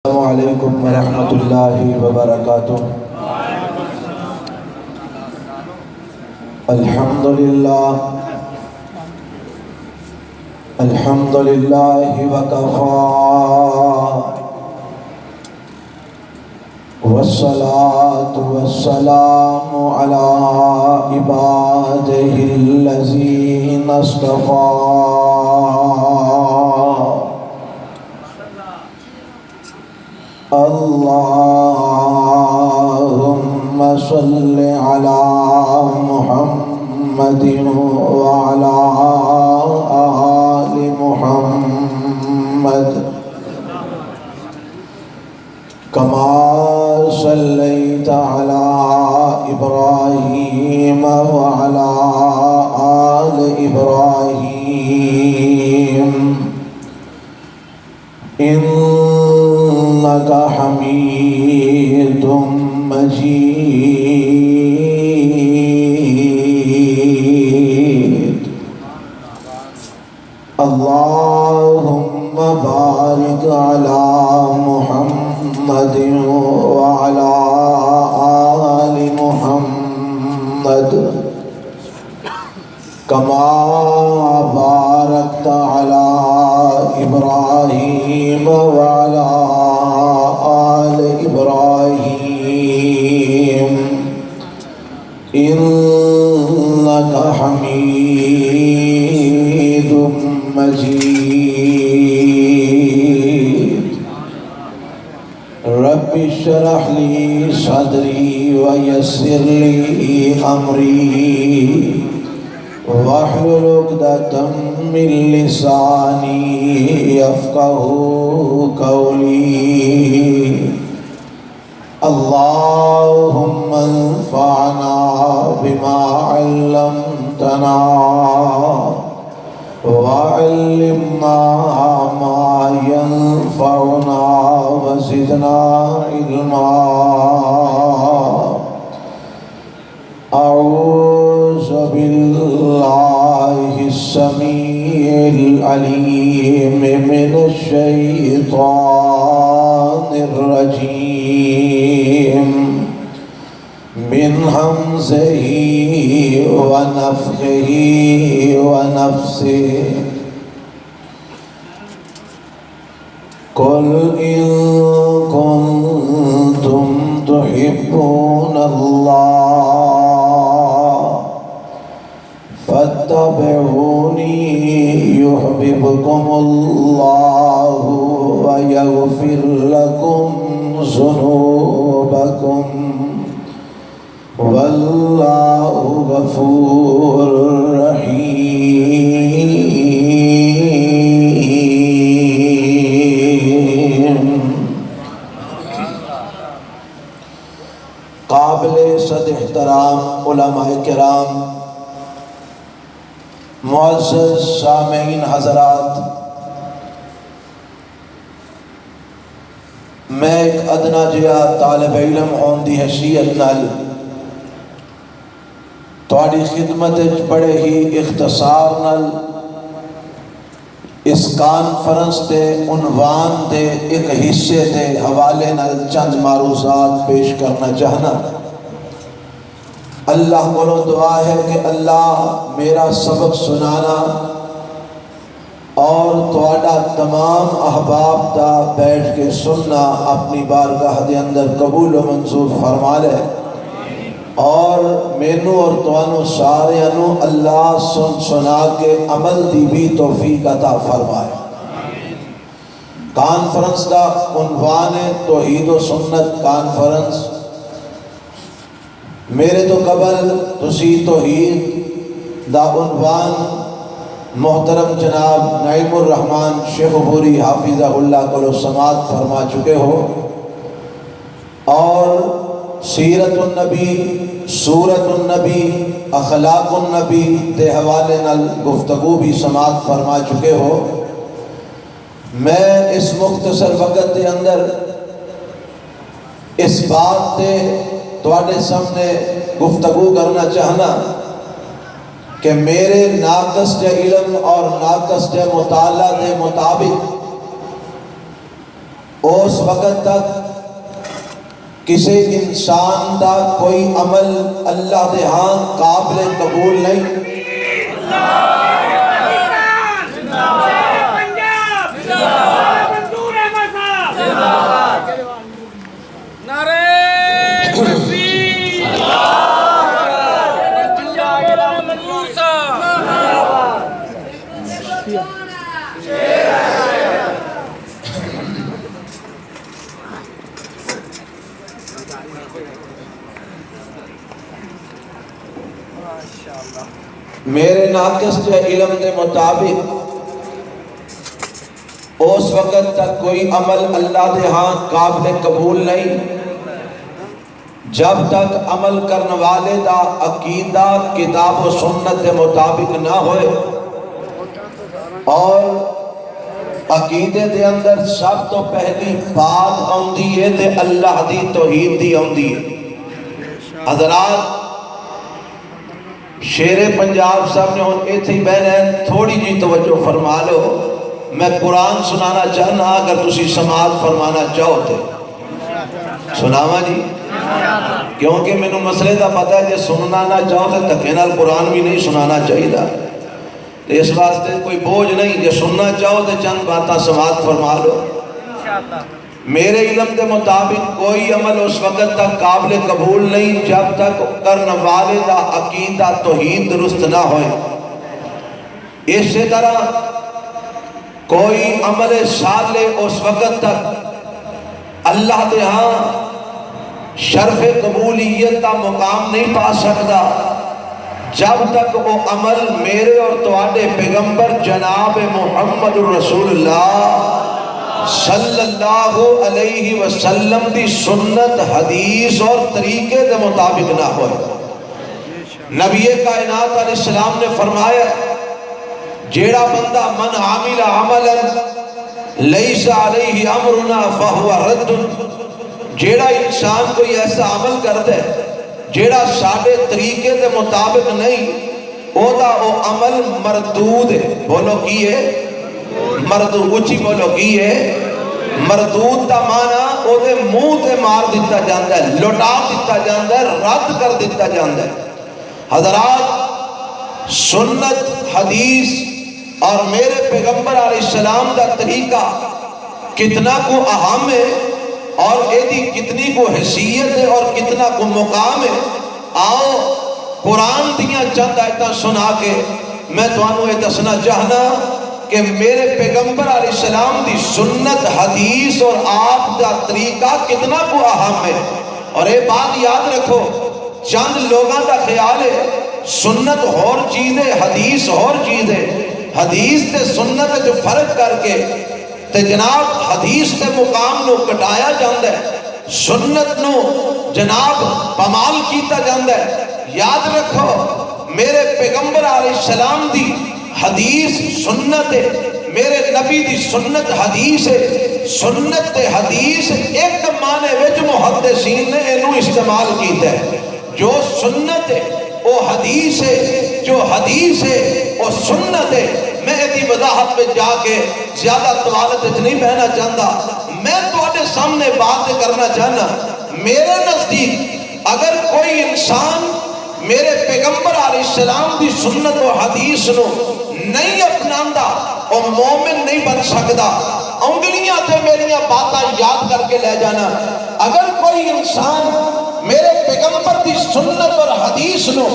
السلام علیکم ورحمۃ اللہ وبرکاتہ۔ الحمد للہ وکفی والصلاة والسلام علی عبادہ الذین اصطفی۔ اللہم صل علی محمد وعلی آل محمد کما صلیت علی ابراہیم وعلی آل ابراہیم انک حمید مجید۔ اللہم بارک علی محمد وعلی آل محمد کما بارکت علی ابراہیم وعلی آل ابراہیم انک حمید مجید۔ رب اشرح لی صدری ویسر لی امری واحلل عقدۃ من لسانی یفقہوا قولی۔ اللہم انفعنا بما علمتنا وعلمنا ما ينفعنا وزدنا علما۔ اعوذ باللہ السمیع العلیم من الشیطان الرجیم من ہمزہ ونفخہ ونفثہ۔ قل ان کنتم تحبون اللہ فاتبعونی یحببکم اللہ ویغفر لکم ذنوبکم واللہ غفور رحیم۔ قابل صد احترام علماء کرام، معزز سامعین حضرات، میں ایک ادنا جہا طالب علم ہون دی حیثیت نال تواڈی خدمت بڑے ہی اختصار نال اس کانفرنس دے عنوان دے ایک حصے دے حوالے نال چند معروضات پیش کرنا چاہنا۔ اللہ کو دعا ہے کہ اللہ میرا سبق سنانا اور تواڈا تمام احباب دا بیٹھ کے سننا اپنی بارگاہ دے اندر قبول و منظور فرما لے، اور مینوں اور توانوں سارے انو اللہ سن سنا کے عمل دی بھی توفیق عطا فرمائے۔ کانفرنس دا عنوان ہے توحید و سنت کانفرنس۔ میرے تو قبل تسی توحید دا عنوان محترم جناب نعیم الرحمن شیخ بوری حافظہ اللہ کو سماعت فرما چکے ہو، اور سیرت النبی، سورت النبی، اخلاق النبی دے حوالے نال گفتگو بھی سماعت فرما چکے ہو۔ میں اس مختصر وقت دے اندر اس بات دے تواڈے سامنے گفتگو کرنا چاہنا کہ میرے ناقص دے علم اور ناقص دے مطالعہ دے مطابق اس وقت تک کسی انسان دا کوئی عمل اللہ دے ہاں قابل قبول نہیں۔ میرے ناقص جو علم کے مطابق اس وقت تک کوئی عمل اللہ دے ہاں قابل قبول نہیں جب تک عمل کرنے والے دا عقیدہ کتاب و سنت کے مطابق نہ ہوئے، اور عقیدے دے اندر سب تو پہلی بات آندی ہے تے اللہ دی توحید دی آندی ہے۔ حضرات شیر پنجاب صاحب نے ہون ایتھے ہی بہن ہے، تھوڑی جی توجہ فرما لو، میں قرآن سنانا چاہنا، اگر تسی سماعت فرمانا چاہو تے سناوا جی، کیونکہ میں نے مسئلے دا پتہ ہے کہ سننا نہ چاہو تے دھکے نال قرآن بھی نہیں سنانا چاہیے، اس واسطے کوئی بوجھ نہیں، کہ سننا چاہو تے چند باتاں سماعت فرما لو۔ میرے علم کے مطابق کوئی عمل اس وقت تک قابل قبول نہیں جب تک کرنے والے دا عقیدہ توحید درست نہ ہوئے۔ اسی طرح کوئی عمل صالح اس وقت تک اللہ دے ہاں شرف قبولیت کا مقام نہیں پا سکتا جب تک وہ عمل میرے اور تواڈے پیغمبر جناب محمد رسول اللہ صلی اللہ علیہ وسلم دی سنت، حدیث اور طریقے کے مطابق نہ ہوئے۔ نبی کائنات علیہ السلام نے فرمایا، جیڑا بندہ من عامل عملا لیس علیہ امرنا فہو رد، جیڑا انسان کوئی ایسا عمل کرتا ہے جیڑا ساڑھے طریقے کے مطابق نہیں، او دا او عمل مردود ہے۔ بولو کی ہے؟ مردود، اچھی بولو کی ہے؟ مردود دا معنی او دے منہ تے مار دیتا جاندہ ہے، لوٹا دیتا جاندہ ہے، رد کر دیتا جاندہ ہے۔ حضرات سنت، حدیث اور میرے پیغمبر علیہ السلام دا طریقہ کتنا کو اہم ہے اور ایدی کتنی کو حیثیت ہے اور کتنا کو مقام ہے۔ آؤ قرآن دیاں چند آیتاں سنا کے میں توانوں یہ دسنا چاہنا کہ میرے پیغمبر علیہ السلام دی سنت، حدیث اور آپ دا طریقہ کتنا کو اہم ہے۔ اور یہ بات یاد رکھو، چند لوگاں دا خیال ہے سنت اور چیز ہے، حدیث اور چیز ہے، حدیث تے سنت جو فرق کر کے تے جناب حدیث تے مقام نو کٹایا جاندہ ہے، سنت نو جناب پمال کیتا جاندہ ہے۔ یاد رکھو میرے پیغمبر علیہ السلام دی حدیث سنت ہے، میرے نبی دی سنت حدیث ہے۔ سنت تے حدیث ایک معنی وچ محدثین نے انہوں استعمال کیتا ہے۔ جو سنت ہے وہ حدیث ہے، جو حدیث ہے وہ سنت ہے۔ میں ایدی وضاحت پہ جا کے زیادہ طوالت نہیں بہنا چاہتا، میں تو اپنے سامنے بات کرنا چاہنا۔ میرے نزدیک اگر کوئی انسان میرے پیغمبر علیہ السلام دی سنت و حدیث نو نہیں اپناندا وہ مومن نہیں بن سکتا۔ انگلیاں تے میریاں باتاں یاد کر کے لے جانا، اگر کوئی انسان میرے پیغمبر دی سنت اور حدیث نو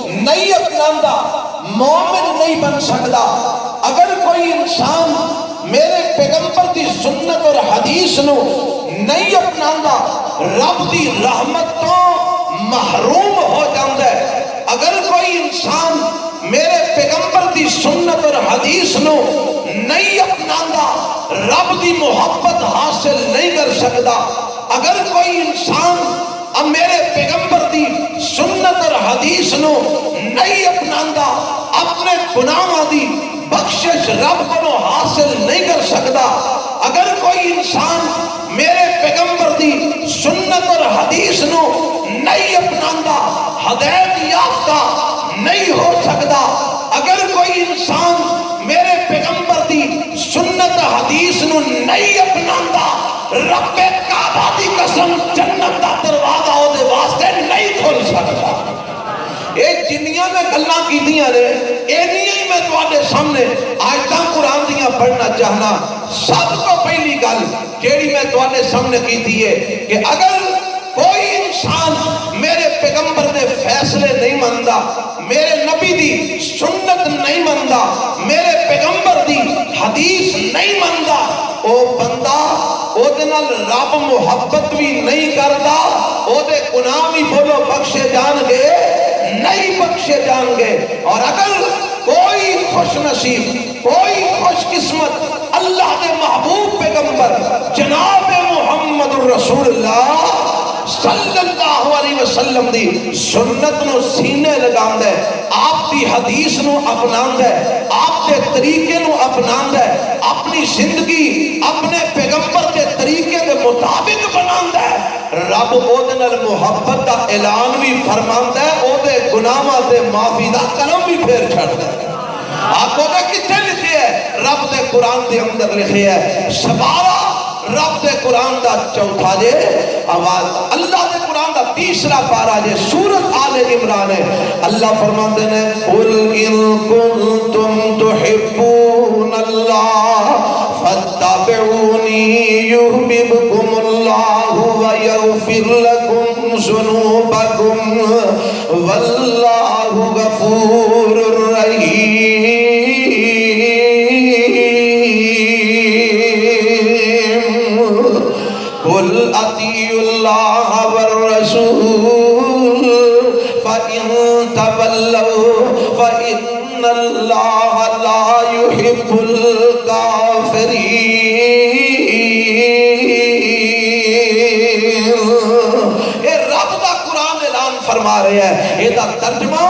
نہیں اپناندا مومن نہیں بن سکتا۔ اگر کوئی انسان میرے پیغمبر دی سنت اور حدیث نو نہیں اپناندا رب دی رحمت تو محروم ہو جاندہ ہے۔ اگر کوئی انسان میرے پیغمبر دی سنت اور حدیث نو نہیں اپناندا رب دی محبت حاصل نہیں کر سکتا۔ اگر کوئی انسان میرے پیغمبر دی سنت اور حدیث نو نہیں اپناندا اپنے گناہاں دی بخشش رب کو حاصل نہیں کر سکتا۔ اگر کوئی انسان میرے پیغمبر دی سنت اور حدیث نو نہیں اپناندا ہدایت یافتہ نہیں ہو سکتا۔ اگر کوئی انسان میرے پیغمبر دی سنت حدیث نو نہیں اپناندا رب کعبہ دی قسم جنت دا دروازہ او دے واسطے نہیں کھل سکتا۔ اے جنیاں میں گلاں کیتیاں نے اینیاں ہی میں تواڈے سامنے آیتاں قرآن دیاں پڑھنا چاہنا۔ سب کو پہلی گل جیڑی میں تواڈے سامنے کیتی ہے کہ اگر کوئی انسان میرے پیغمبر دے فیصلے نہیں مندا، میرے نبی دی سنت نہیں مندا، میرے پیغمبر دی حدیث نہیں مندا، او بندہ او دے نال رب محبت بھی نہیں کردا، او دے گناہ بھی بولو بخشے جان گے نہیں بخشے جان گے۔ اور اگر کوئی خوش نصیب، کوئی خوش قسمت اللہ دے محبوب پیغمبر جناب محمد الرسول اللہ صلی اللہ علیہ وسلم دی سنت نو سینے لگاند ہے، آپ دی حدیث نو اپناند ہے، آپ دے طریقے نو اپناند ہے، اپنی زندگی اپنے پیغمبر دے طریقے دے مطابق بناند ہے، رب او دے نال محبت دا اعلان بھی فرماند ہے، او دے گناہاں تے معافی دا کلم بھی پھیر چھڑدا ہے۔ آپ نے کتنے لکھے ہے؟ رب دے قرآن دے اندر لکھے ہے سبارہ رب دے قرآن دا چوتھا جے آواز اللہ دے قرآن دا تیسرا پارا جے سورت آل عمران ہے۔ اللہ فرماتے ہیں قُلْ إِن كُنْتُمْ تُحِبُّونَ اللَّهَ فَاتَّبِعُونِي يُحْبِبْكُمُ اللَّهُ وَيَغْفِرْ لَكُمْ ذُنُوبَكُمْ وَاللَّهُ غَفُورٌ رَحِيمٌ۔ قُلْ أَطِيعُوا اللَّهَ وَالرَّسُولَ فَإِن تَوَلَّوْا فَإِنَّ اللَّهَ لَا يُحِبُّ الْكَافِرِينَ۔ اے رب دا قرآن اعلان فرما رہے ہیں، یہ دا ترجمہ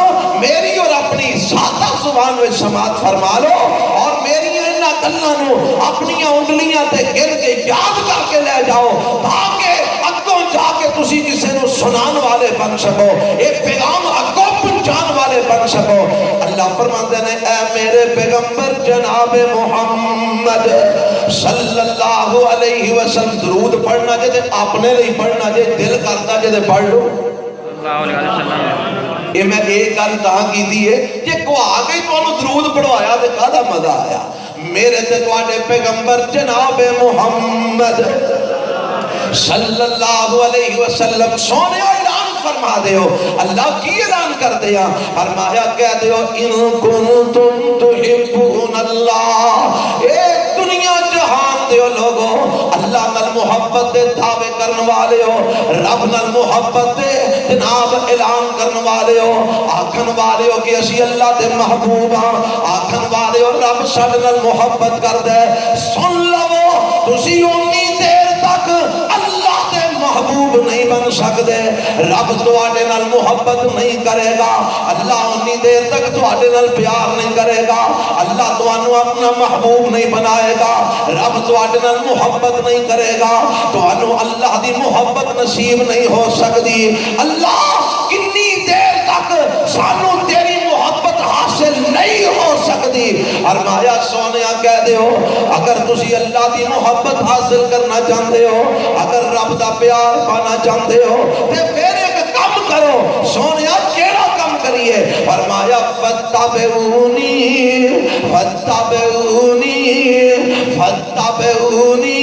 میری اور اپنی سادہ زبان میں سماعت فرما لو اور میری گلاں نو اپنی انگلیاں تے گر کے یاد کر کے لے جاؤ تاکہ اگوں جا کے تسی کسے نو سنان والے بن سکو، اے پیغام اگوں پہنچان والے بن سکو۔ اللہ فرماتے ہیں اے میرے پیغمبر جناب محمد صلی اللہ علیہ وسلم درود پڑھنا جے تے اپنے لئی پڑھنا جے دل کرتا جے تے پڑھ لو اللہ علیہ وسلم۔ یہ میں ایک گل کہاں کی دی ہے کہ کو آگے تو انہوں درود پڑھوایا تے کہا مزہ آیا۔ میرے تے تواڈے پیغمبر جناب محمد صلی اللہ علیہ وسلم سونے اعلان فرما دے ہو۔ اللہ کی اعلان کر دیا؟ فرمایا کہہ دے ہو ان کنتم تحبون اللہ، ایک دنیا جہان دے ہو لوگو اللہ نال محبت دے دعوے کرن والے ہو، رب نال محبت دے جناب اعلان کرن والے ہو، آکھن والے ہو کہ اسی اللہ دے محبوب ہاں، آکھن والے ہو رب ساڈے نال محبت کر دے۔ سن لو تسی اونی دیر تک اللہ دے محبوب نہیں بن سکتے، رب تواڈے نال محبت نہیں کرے گا، اللہ اونی دیر تک تواڈے نال پیار نہیں کرے گا، اللہ تانوں اپنا محبوب نہیں بنائے گا، رب تواڈے نال محبت نہیں کرے گا، تانوں اللہ دی محبت نصیب نہیں ہو سکتی۔ اللہ کتنی دیر تک سانوں تیری محبت حاصل نہیں ہو سکتی۔ فرمایا سونیا کہہ دے ہو اگر تسی اللہ دی محبت حاصل کرنا چاہتے ہو، اگر رب دا پیار پانا چاہتے ہو تے پھر ایک کام کرو۔ سونیا کیڑا کام کریے؟ فرمایا فتبعونی فتبعونی فتبعونی۔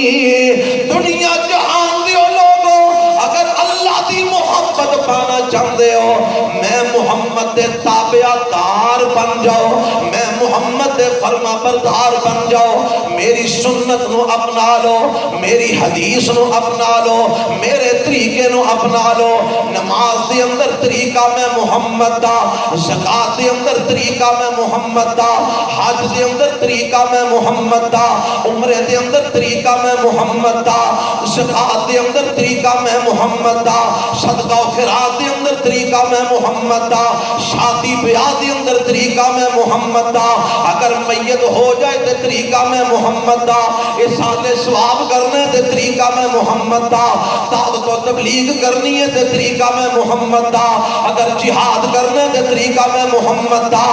دنیا جہان دیو لوگو اگر اللہ دی محبت پانا چاہتے ہو میں محمد دے تابعہ دار بن جاؤ، میں محمد دے فرما بردار بن جاؤ، میری سنت نو اپنا لو، میری حدیث نو اپنا لو، میرے طریقے نو اپنا لو۔ نماز دے اندر طریقہ میں محمد دا، زکاة دے اندر طریقہ میں محمد دا، حج دے اندر طریقہ میں محمد دا، عمرے دے اندر طریقہ میں محمد دا، زکاة دے اندر طریقہ میں محمد دا، صدقہ و خیرات دے اندر طریقہ میں محمد دا، شادی بیاہ دے اندر طریقہ میں محمد دا، اگر میت ہو جائے تے طریقہ میں محمد دا، احسان ثواب کرنے تے طریقہ میں محمد دا، دعوت و تبلیغ کرنی ہے تے طریقہ میں محمد دا، اگر جہاد کرنے تے طریقہ میں محمد دا۔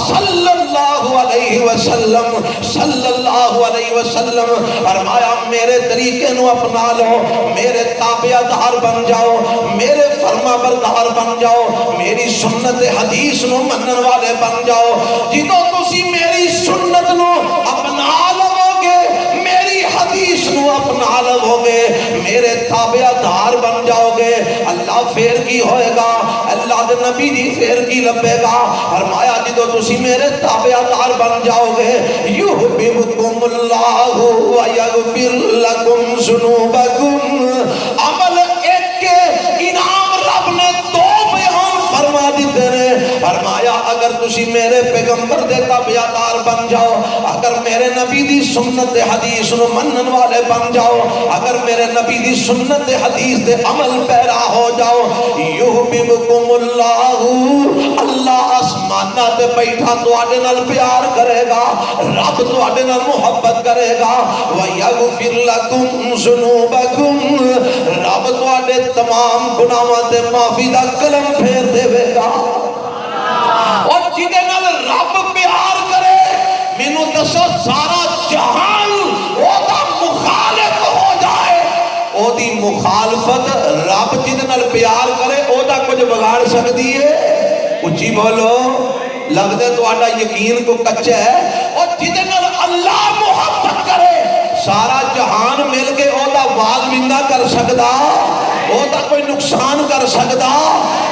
صلی اللہ علیہ وسلم صلی اللہ علیہ وسلم فرمایا میرے طریقے نو اپنا لو، میرے تابع دار بن جاؤ، میرے فرما بردار بن جاؤ، میری سنت حدیث نو منن والے بن جاؤ۔ جدوں تسی میری سنت نو اپنا لو گے، میری حدیث نو اپنا لو گے، میرے تابع دار بن جاؤ گے، اللہ پھر کی ہوئے گا؟ اللہ دے نبی دی پھر کی لبے گا؟ فرمایا جدوں تسی میرے تابع دار بن جاؤ گے، یحببکم اللہ ویغفر لکم ذنوبکم۔ عمل ایک کے انعام رب نے دو بیان فرما دیتے نے۔ فرمایا اگر تسی میرے پیغمبر دے تابعدار بن جاؤ، اگر میرے نبی دی سنت حدیث نو منن والے بن جاؤ، اگر میرے نبی دی سنت حدیث دے عمل پیرا ہو جاؤ، یحببکم اللہ، اللہ آسمانہ تے بیٹھا تواڈے نال پیار کرے گا، رب تواڈے نال محبت کرے گا، وَيَغْفِرْ لَكُمْ ذُنُوبَكُمْ، رب تواڈے تمام گناہاں تے معافی دا قلم پھیر دے گا۔ اور جدے نال رب پیار کرے، مینوں دسو سارا جہان او دا مخالف ہو جائے، او دی مخالفت رب جدے نال پیار کرے او دا کچھ بگاڑ سکتی ہے؟ اچھی بولو، لگدے تواڈا یقین کو کچا ہے۔ اور جدے نال اللہ محبت کرے، سارا جہان مل کے او دا واز وندہ کر سکدا، او دا کوئی نقصان کر سکدا؟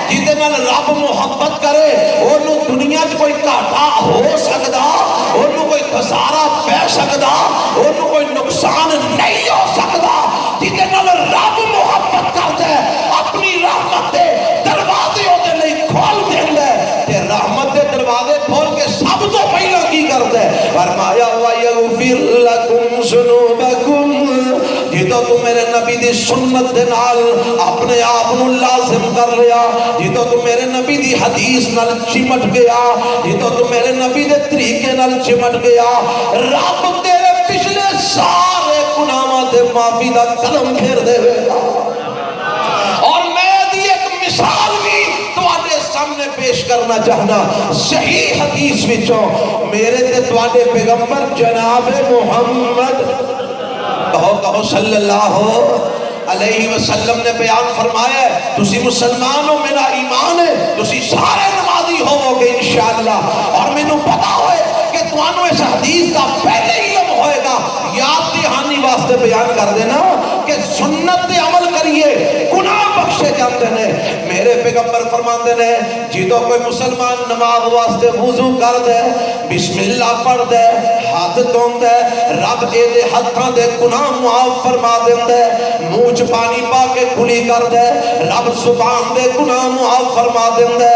جدے نال رب محبت کرے اونوں دنیا چ کوئی گھاٹا ہو سکدا، اونوں کوئی خسارہ پے سکدا، اونوں کوئی نقصان نہیں ہو سکدا؟ جدے نال رب محبت کردا ہے اپنی رحمت دے دروازے اودے لئی کھول دیندا ہے، تے رحمت دے دروازے کھول کے سب تو پہلا کی کردا ہے؟ فرمایا وَيَغْفِرْ لَكُمْ ذُنُوبَكُمْ۔ جدوں تو میرے نبی دی سنت دے نال اپنے آپ نو لازم کر لیا، جدوں تو میرے نبی دی حدیث نال چمٹ گیا، جدوں تو میرے نبی دے طریقے نال چمٹ گیا، رب تیرے پچھلے سارے گناہاں تے معافی دا قلم پھیر دے گا۔ اور میں دی ایک مثال بھی تواڈے سامنے پیش کرنا چاہنا، صحیح حدیث وچوں میرے تے تواڈے پیغمبر جناب محمد کہو صلی اللہ علیہ وسلم نے بیان فرمایا ہے، تسی مسلمان ہو، میرا ایمان ہے، تسی سارے نمازی ہوو گے انشاءاللہ۔ اور میں نو پتا ہوئے کہ توانو اس حدیث کا پہلے علم ہوئے گا، یاد دہانی واسطے بیان کر دینا کہ سنت دے عمل کریے گناہ بخشے جاندے نے۔ میرے پیغمبر فرماندے نے جدوں کوئی مسلمان نماز واسطے وضو کر دے، بسم اللہ پڑھ دے، ہاتھ دھون دے، رب اے دے ہتھاں دے گناہ معاف فرما دیندے، منہ چ پانی پا کے کھلی کر دے، رب زبان دے گناہ معاف فرما دیندے،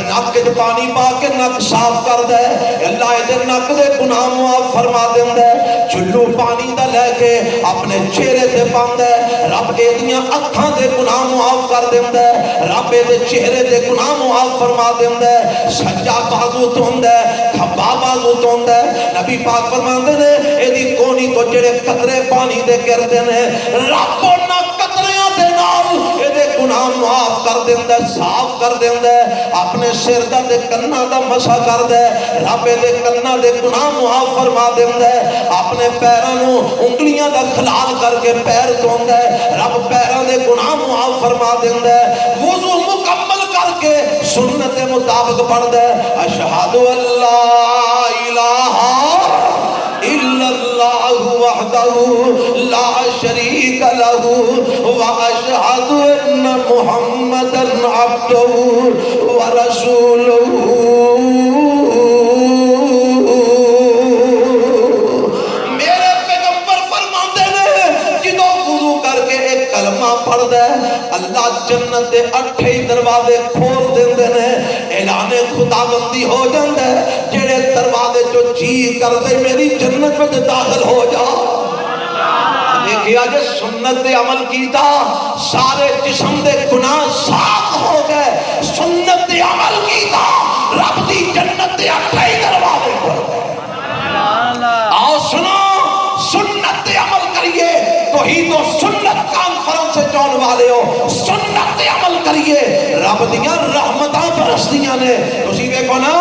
نک چ پانی پا کے نک صاف کر دے، اللہ اے دے نک دے گناہ معاف فرما دیندے، چلو پانی دا لے کے اپنے چہرے تے پاندے، رب اے دیاں اکھاں دے گناہ معاف کر دیندے، رب اے دے چہرے دے گناہ معاف فرما دیندے، سجا بازو دھوندے، کھبا بازو دھوندے۔ نبی پاک فرماندے نے اے دی کونی تو جڑے قطرے پانی دے گردے نے، رب انہاں قطریاں دے نال اے دے گناہ معاف کر دیندے، صاف کر دیندے، اپنے سر دا تے کناں دا مسح کر دے، رب اے دے کناں دے گناہ معاف فرما دیندے، اپنے پیراں نو انگلیاں دا خلال کر کے پیر دھوندے، رب پیراں دے گناہ معاف فرما دیندے، وضو مکمل کر کے سنت مطابق پڑھ دے، اشہد اللہ الہ الا اللہ وحدہ لا شریک لہ واشہد ان محمدا عبدہ ورسولہ۔ میرے پیغمبر فرماندے نے جدوں وضو کر کے ایک کلمہ پڑھ دے، اللہ جنت دے 8 دروازے کھول دیندے نے، اعلان خداوندی ہو جاندے، جڑے دروازے جو جی کر دے میری جنت میں داخل ہو جا۔ دیکھیا جے سنت دے عمل کیتا سارے جسم دے گناہ صاف ہو گئے، سنت دے عمل کیتا رب دی جنت دے 8 دروازے کھول گئے۔ آؤ سنو، سنت دے عمل کریے، توحید و سنت کانفرنس سے جان والے ہو، سنت دے عمل کریے، رب دیاں رحمتاں برسدیاں نے۔ تسی دیکھو نا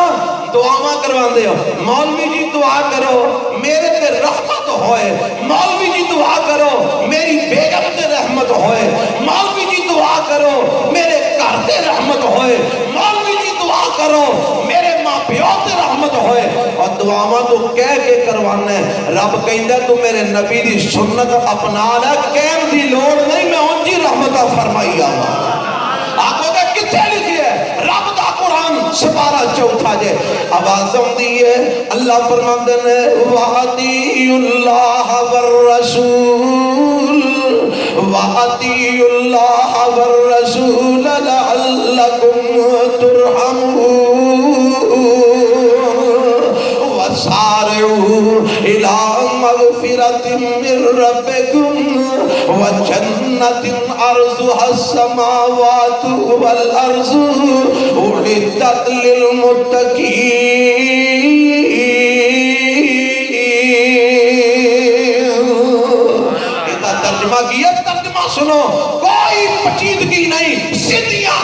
دعاواں کرواندے ہو مولوی جی دعا کرو میرے تے رحمت ہوئے مولوی جی دعا کرو میری بیگم تے رحمت ہوئے مولوی جی دعا کرو میرے گھر تے رحمت ہوئے مولوی جی دعا کرو میرے ماں پیو تے رحمت ہوئے اور دعاواں تو کہہ کے کروانا ہے رب کہندا تو میرے نبی دی سنت اپنا لے کہن دی لوڑ نہیں میں ان کی رحمت فرمائی آواں آقا دے کتھے لکھی ہے رب دا قرآن سپارہ چوتھا جے آوازم دیئے اللہ فرماندے نے وَعَطِيُّ اللَّهَ وَالرَّسُولِ وَعَطِيُّ اللَّهَ وَالرَّسُولَ لَعَلَّكُمْ تُرْحَمُونَ وَسَارِعُوا إِلَى مَغْفِرَةٍ مِّن رَّبِّكُمْ وَجَنَّةٍ عَرْضُهَا السَّمَاوَاتُ وَالْأَرْضُ أُعِدَّتْ لِلْمُتَّقِينَ ترجمہ کیا ترجمہ سنو کوئی پچیدگی نہیں سیدھیاں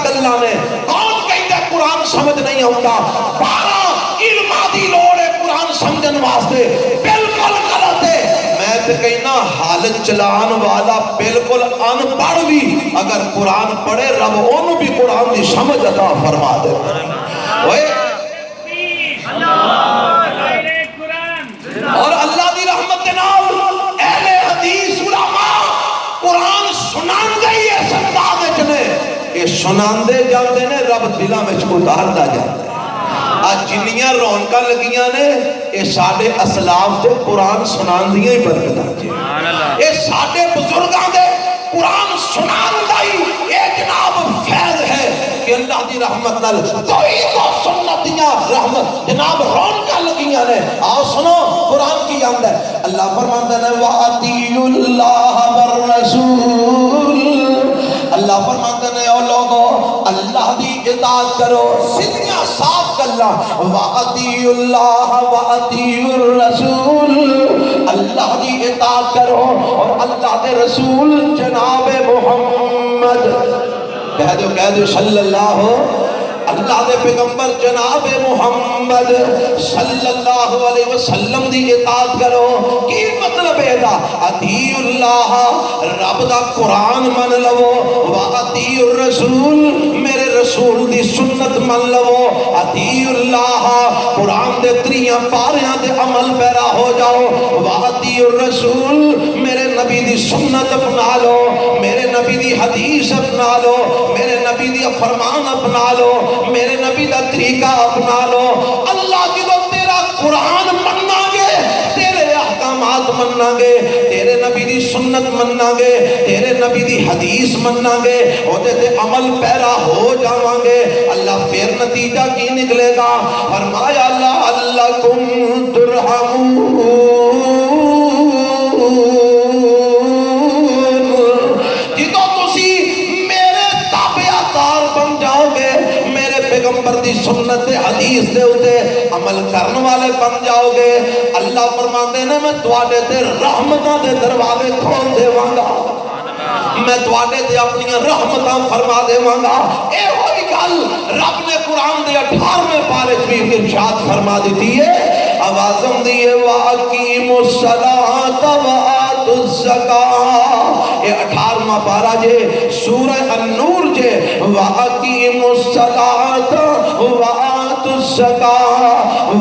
گلاں نے کون کہندا قرآن سمجھ نہیں ہوتا 12 علماء دی لوڑ ہے قرآن سمجھن واسطے بالکل غلط ہے میں تے کہنا حالت چلان والا بالکل ان پڑھ بھی اگر قرآن پڑھے رب اونوں بھی قرآن دی سمجھ عطا فرما دے اور اللہ دی رحمت دے نال اہل حدیث علماء قرآن سنان دے ہی اس انداز وچ نے یہ سنان دے جاندے نے رب دلاں وچ اتاردا جاندا آج جنیاں رونقاں لگیاں نے یہ ساڈے اسلاف دے قرآن سنان دیاں ہی برکتاں جی یہ ساڈے بزرگاں دے قرآن سنان دا ہی یہ جناب فیض ہے کہ اللہ دی رحمت نال کوئی تو سنتیاں رحمت جناب رونقاں لگیاں نے آؤ سنو قرآن کی آمد ہے اللہ فرماتا ہے وَأَطِيعُوا اللَّهَ وَالرَّسُولَ اللہ فرماتا ہے او لوگو اللہ دی اطاعت کرو سیدھیاں صاف گلاں وَأَطِيعُوا اللَّهَ وَأَطِيعُوا الرَّسُولَ اللہ دی اطاعت کرو اور اللہ دے رسول جناب محمد کہہ دو صلی اللہ دے پیغمبر جناب محمد صلی اللہ علیہ وسلم دی اطاعت کرو کی مطلب ہے دا اطیع اللہ رب دا قرآن من لو واطیع الرسول میرے رسول دی سنت من لو اطیع اللہ قرآن دے تریاں پاریاں دے عمل پیرا ہو جاؤ واطیع الرسول میرے نبی دی سنت اپنا لو میرے نبی دی حدیث اپنا لو میرے نبی دی فرمان اپنا لو میرے نبی دا طریقہ اپنا لو اللہ جدو تیرا قرآن مننا گے تیرے احکامات مننا گے تیرے نبی دی سنت مننا گے تیرے نبی دی حدیث مننا گے ہوتے تے عمل پیرا ہو جاواں گے اللہ پھر نتیجہ کی نکلے گا فرمایا لعلکم ترحمون پیغمبر دی سنت حدیث دے ہوتے عمل کرنے والے بن جاؤ گے اللہ فرماتے ہیں میں تواڈے تے رحمتاں دے دروازے کھول دیواں گا میں تواڈے تے اپنی رحمتاں فرما دیواں گا اے ہوئی گل رب نے قرآن دے 18ویں پارے بھی ارشاد فرما دیتی ہے آوازم دیئے وَأَقِيمُوا الصَّلَاةَ وَآتُوا الزَّكَاةَ یہ 18واں پارہ جے سورہ النور جے وَأَقِيمُوا الصَّلَاةَ وَآتُوا الزَّكَاةَ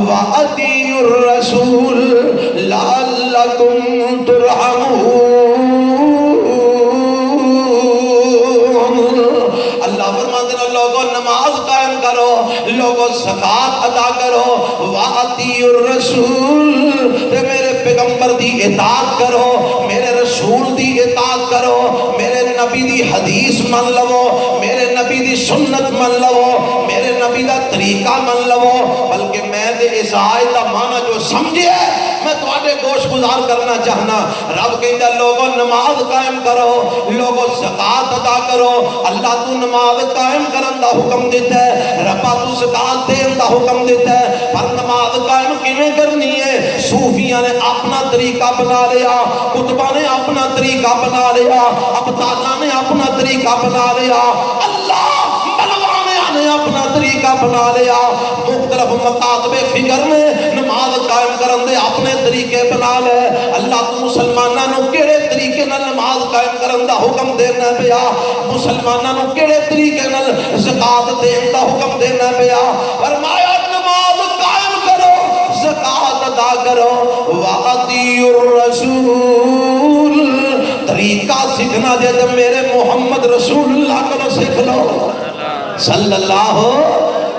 وَأَطِيعُوا الرَّسُولَ لَعَلَّكُمْ تُرْحَمُونَ اللہ فرماتے ہیں لوگوں نماز قائم کرو لوگوں زکات ادا کرو وَأَطِيعُوا الرَّسُولَ تے میرے پیغمبر دی اطاعت کرو میرے رسول دی اطاعت کرو میرے نبی دی حدیث من لو میرے نبی دی سنت من لو میرے نبی دا طریقہ من لو بلکہ میں دے ازائی دا معنی جو سمجھے میں تواڈے گوش گزار کرنا چاہنا رب کہتا لوگوں نماز قائم کرو لوگوں زکات ادا کرو اللہ تو نماز قائم کرن دا حکم دیتا ہے ربا تو زکات دین دا حکم دیتا ہے پر نماز قائم کیویں کرنی ہے صوفیاں نے اپنا طریقہ بنا لیا کتبہ نے اپنا طریقہ بنا لیا ابدالہ نے اپنا طریقہ بنا لیا اللہ ملوانے نے اپنا طریقہ طریقہ بنا لیا، مختلف مکاتب فکر نے نماز قائم کرن دے اپنے طریقے بنا لے۔ اللہ تو مسلماناں نو کیڑے طریقے نال نماز قائم کرن دا حکم دینا پیا، مسلماناں نو کیڑے طریقے نال زکات دین دا حکم دینا پیا۔ فرمایا نماز قائم کرو، زکات ادا کرو، وَأَطِیعُوا الرَّسُولَ، طریقہ سیکھنا جے تو میرے محمد رسول اللہ کو سیکھ لو صلی اللہ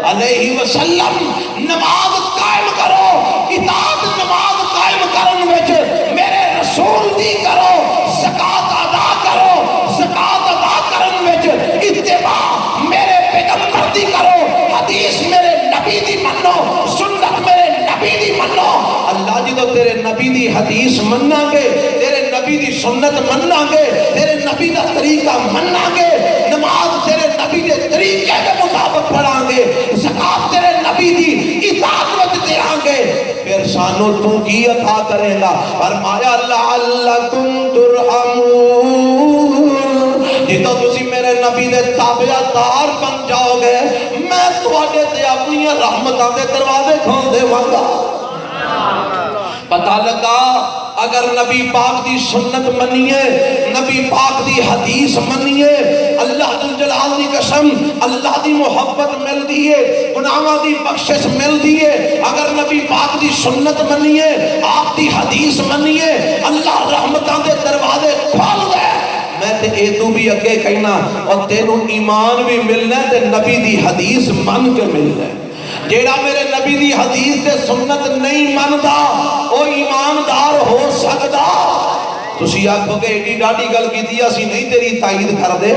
علیہ وسلم۔ نماز قائم کرو، اطاعت نماز قائم کرن وچ میرے رسول دی کرو، زکات ادا کرو، زکات ادا کرن وچ اتباع میرے پیغمبر دی کرو، حدیث میرے نبی دی منو، سنت میرے نبی دی منو۔ اللہ جی تو تیرے نبی دی حدیث مننا گے، تیرے نبی دی سنت مننا گے، تیرے نبی دا طریقہ مننا گے، نماز تیرے نبی دے طریقے کے مطابق پڑھاں گے، زکات تیرے نبی دی اطاعت وچ دیاں گے، پھر سانو تو کی عطا کرے گا۔ فرمایا لعلکم ترحمون، جتو تسی میرے نبی دے تابعہ دار بن جاؤ گے، میں تواڈے تے اپنی رحمتاں دے دروازے کھول دے وانگا۔ پتہ لگا اگر نبی پاک دی سنت منیے، نبی پاک دی حدیث منیے، اللہ جلال دی قسم اللہ دی محبت مل دیئے، گناہاں دی بخشش مل دیئے۔ اگر نبی پاک دی سنت منیے، آپ دی حدیث منیے، اللہ رحمتاں دے دروازے کھول دے۔ میں تے اے تو بھی اگے کہنا، اور تینوں ایمان بھی ملنا تے نبی دی حدیث من کے ملنا۔ جیڑا میرے نبی دی حدیث تے سنت نہیں مندا او ایماندار ہو سکدا؟ تسی آکھو کہ ایڈی ڈاڈی گل کیتی اسی نہیں تیری تائید کر دے،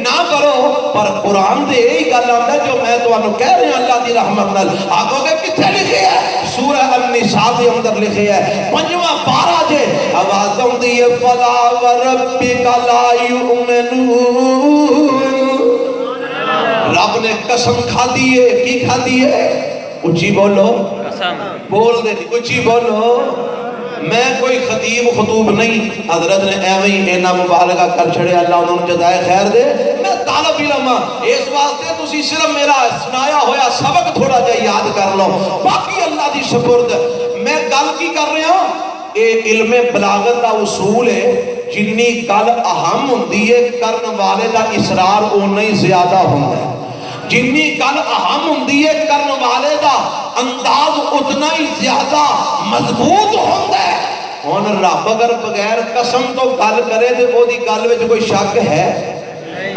نہ کرو، پر قرآن دے یہی گل آندا جو میں تانوں کہہ رہا اللہ دی رحمت نال۔ آکھو کہ کتھے لکھے ہے؟ سورہ النساء دے اندر لکھے ہے 5واں پارہ جے، آواز آندی ہے فلا وربک لا یؤمنون۔ رب نے قسم کھا دیئے، کی کھا دیئے؟ اچھی بولو، بول دے، اچھی بولو۔ میں کوئی خطیب خطوب نہیں، حضرت نے ایویں اینا مبالغہ کر چھڑے، اللہ انہوں نے جزائے خیر دے۔ میں طالب علم ہاں، اس واسطے تسی صرف میرا سنایا ہویا سبق تھوڑا جا یاد کر لو، باقی اللہ دی سپرد۔ میں گل کی کر رہا ہوں، اے علم بلاغت دا اصول ہے، جنی گل اہم ہوندی ہے کرن والے دا اصرار اونہ ہی زیادہ ہوندا ہے، جنی گل اہم ہوندی ہے کرن والے دا انداز اتنا ہی زیادہ مضبوط ہوتا ہے۔ ہن رب اگر بغیر قسم تو گل کرے تے او دی گل وچ کوئی شک ہے؟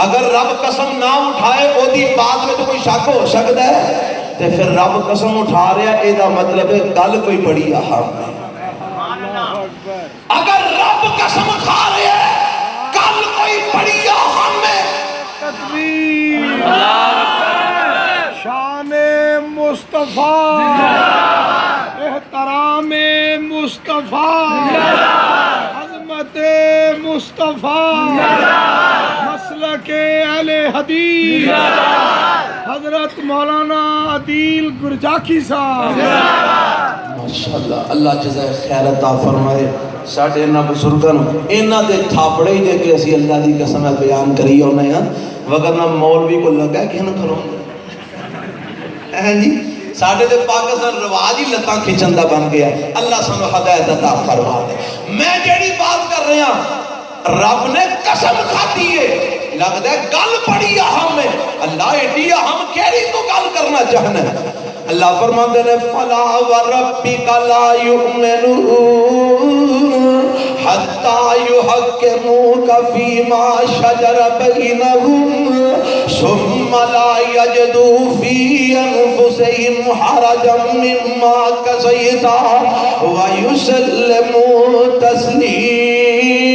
اگر رب قسم نہ اٹھائے او دی بات وچ کوئی شک ہو سکتا ہے؟ تے پھر رب قسم اٹھا رہا اے دا مطلب ہے گل کوئی بڑی اہم ہے۔ اگر رب قسم کھا رہے ہیں کل کوئی بڑی اہم ہے۔ تکبیر، شان مصطفیٰ، احترام مصطفیٰ، عظمت مصطفیٰ، مسلک اہل حدیث حضرت مولانا عدیل گرجاکی صاحب۔ ماشاءاللہ، اللہ جزائے خیر عطا فرمائے۔ ساڑھے انہاں بزرگاں انہاں دے تھاپڑے ہی دے کے اسی اللہ دی قسم بیان کری ہونے ہیں، وگرنہ مولوی کو لگا کہ انہاں کھلوں جی ساڑھے دے پاکستان رواج ہی لتاں کھچندہ بن گیا۔ اللہ سنو ہدایت عطا فرما دے۔ میں جیڑی بات کر رہے ہیں رب نے قسم کھاتی ہے، لگ دے گل بڑی اہم ہے۔ اللہ ایڈی اہم کیڑی تو گل کرنا چاہنا ہے؟ اللہ فرماتے ہیں فلا وربک لا یؤمنون حتی یحکموک فیما شجر بینہم ثم لا یجدوا فی انفسہم حرجا مما قضیت ویسلموا تسلیما۔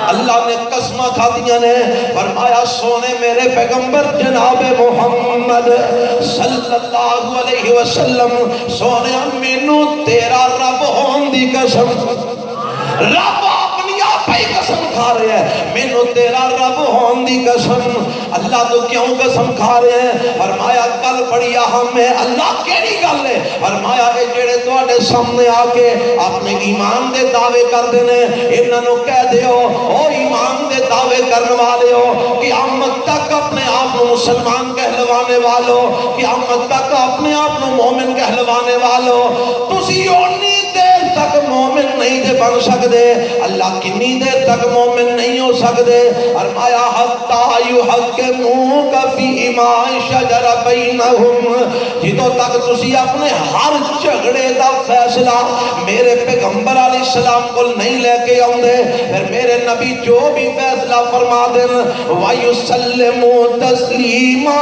اللہ نے قسمہ کھا دیا نے، فرمایا سونے میرے پیغمبر جناب محمد صلی اللہ علیہ وسلم، سونے مینوں تیرا رب ہون دی قسم، رب اپنی آپ ہی قسم کھا رہے ہیں؟ مینوں تیرا رب ہون دی قسم، اللہ تو کیوں قسم کھا رہے ہیں؟ فرمایا گل بڑی اہم ہے۔ اللہ کیڑی گل ہے؟ فرمایا اے جڑے تواڈے سامنے آ کے اپنے ایمان دے دعوے کردے نے، انہاں نوں کہہ دیو او ایمان دے دعوے کرنے والے ہو، قیامت تک اپنے آپ کو مسلمان کہلوانے والو، قیامت تک اپنے آپ کو مومن کہلوانے والو، تسی اونی دیر تک مومن نہیں دے بن سکدے، اللہ کنی دیر تک مومن نہیں ہو سکدے؟ فرمایا حتی یحکموک فیما شجر بینہم، جدوں تک تسی اپنے ہر جھگڑے دا فیصلہ میرے پیغمبر علیہ السلام کو نہیں لے کے آؤندے، پھر میرے نبی جو بھی فیصلہ فرما دین وَيُسَلِّمُوا تَسْلِيمًا،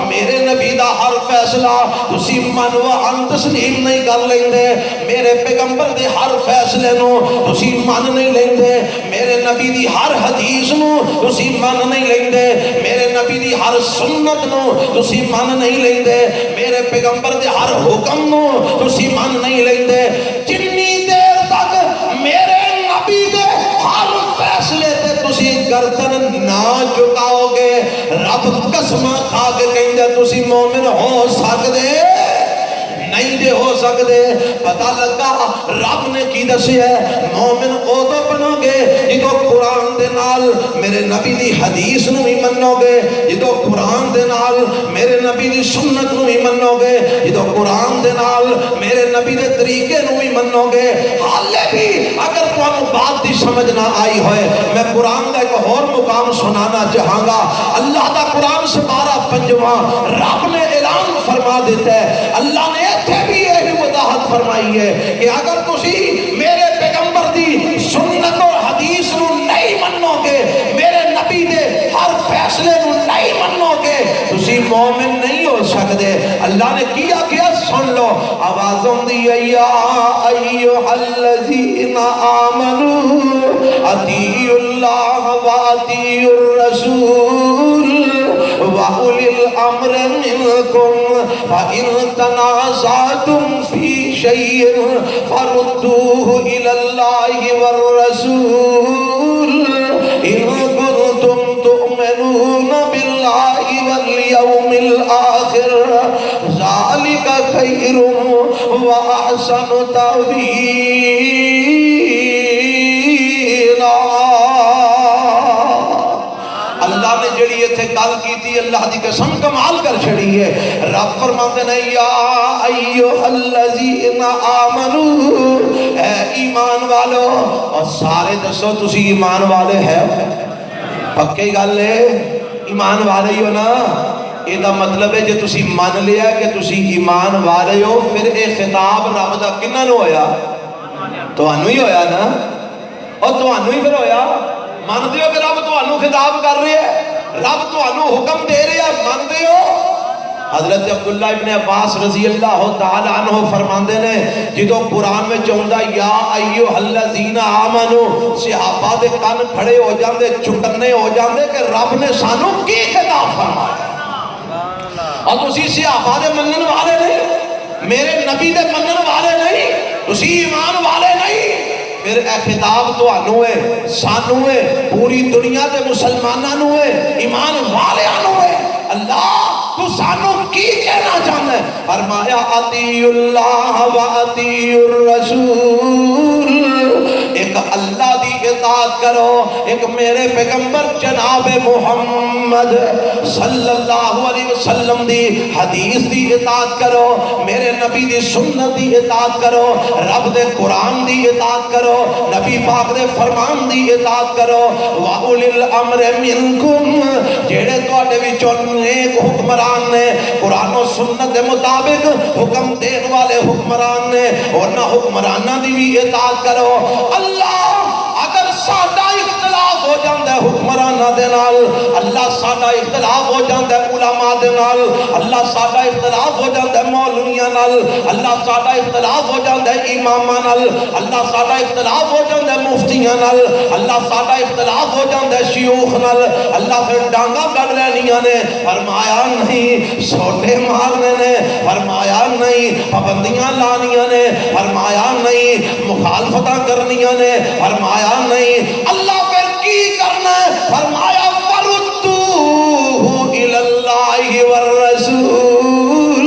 میرے نبی دا ہر فیصلہ تسی من و ان تسلیم نہیں کر لیندے، میرے پیغمبر دے ہر فیصلے نو تسی من نہیں لیندے، میرے نبی دی ہر حدیث نو تسی من نہیں لیندے، میرے نبی دی ہر سنت نو تسی من نہیں لیندے، میرے پیغمبر دے ہر حکم نو تسی من نہیں لیندے، جنی دیر تک میرے نبی دے ہر فیصلے تے تسی گردن نہ جھکاؤ گے، رب قسم کھا کے کہندے تسی مومن ہو سکدے نہیں دے ہو سکدے۔ پتہ لگا رب نے کی دسی ہے، مومن اودو بنو گے جدو قرآن دے نال میرے نبی دی حدیث نو بھی منو گے، جدو قرآن دے نال میرے نبی دی سنت نو بھی منو گے، جدو قرآن دے نال میرے نبی دے طریقے نو بھی منو گے۔ حالے بھی اگر تمہیں بات دی سمجھ نہ آئی ہوئے، میں قرآن دا ایک اور مقام سنانا چاہاں گا۔ اللہ دا قرآن سے 12 رب نے اعلان فرما دیتا ہے، اللہ نے ایتھے بھی یہی وضاحت فرمائی ہے کہ اگر تسی میرے پیغمبر دی سنت اور حدیث نو نہیں منو گے، میرے نبی دے ہر فیصلے نو نہیں منو گے، تسی مومن نہیں ہو سکدے۔ اللہ نے کیا کیا سن لو، آوازوں دی یا ایھا الذین آمنوا اطیعوا اللہ واطیعوا الرسول وَأُولِي الْأَمْرِ مِنْكُمْ فَإِنْ تَنَازَعْتُمْ فِي شَيْءٍ فَرُدُّوهُ إِلَى اللَّهِ وَالرَّسُولِ إِن كُنتُمْ تُؤْمِنُونَ بِاللَّهِ وَالْيَوْمِ الْآخِرِ ذَلِكَ خَيْرٌ وَأَحْسَنُ تَأْوِيلًا۔ اللہ نے جڑی یہ تھے گل کی تھی، اللہ دی قسم کمال کر چھڑی ہے۔ رب فرماتے ہیں یا ایھا الذین آمنوا، اے ایمان والو، اور سارے دسو تسی ایمان والے ہے؟ پکے گل ہے ایمان والے ہی ہو نا؟ یہ دا مطلب ہے جے تسی مان لیا کہ تسی ایمان والے ہو، پھر اے خطاب رب دا کنہاں نوں ہویا؟ تانوں ہی ہویا نا، اور تانوں ہی پھر ہویا۔ مان دیو کہ رب تانوں خطاب کر رہے ہیں، رب تانوں حکم دے رہے ہیں، مان دیو۔ حضرت عبداللہ ابن عباس رضی اللہ تعالی عنہ فرماندے نے جدو قرآن میں چاہتا یا ایھا الذین آمنوا، صحابہ دے کان کھڑے ہو جاندے، چکنے ہو جاندے کہ رب نے سانوں کی خطاب فرمایا، اور تسی صحابہ دے منن والے نہیں، میرے نبی دے منن والے نہیں، تسی ایمان والے نہیں، پھر اے خطاب تو آنو ہے، سانو ہے، پوری دنیا دے مسلمانانو ہے، ایمان والے آنو ہے۔ اللہ تو سانو کی کہنا چاہنا ہے؟ فرمایا اطیعوا اللہ و اطیعوا الرسول، ایک اللہ دی اطاعت کرو، ایک میرے پیغمبر جناب محمد صلی اللہ علیہ وسلم دی حدیث دی اطاعت کرو، میرے نبی دی سنت دی اطاعت کرو، رب دے قرآن دی اطاعت کرو، نبی پاک دے فرمان دی اطاعت کرو۔ وَأُولِي الْأَمْرِ مِنْكُمْ، جیڑے تواڈے وچوں نیک حکمران نے، قرآن و سنت دے مطابق حکم دین والے حکمران نے، ورنہ حکمرانہ دی بھی اطاعت کرو۔ اللہ اگر ساڈا اختلاف ہو جاندہ ہے حکمرانہ دے نال، اللہ ساڈا اختلاف ہو جاندہ ہے علماء دے نال، اللہ ساڈا اختلاف ہو جاندہ ہے مولویاں نال، اللہ ساڈا اختلاف ہو جاندہ ہے اماماں نال، اللہ ساڈا اختلاف ہو جاندہ ہے مفتیاں نال، اللہ ساڈا اختلاف ہو جاندہ ہے شیوخ نال، اللہ پھر ڈانگا گڑ لینیاں نے، فرمایا نہیں سوٹے مارنے نے، فرمایا نہیں پابندیاں لانیاں نے، فرمایا نہیں مخالفتاں کرنیاں نے، فرمایا نہیں۔ اللہ پھر فرمایا فردوہ الاللہ والرسول،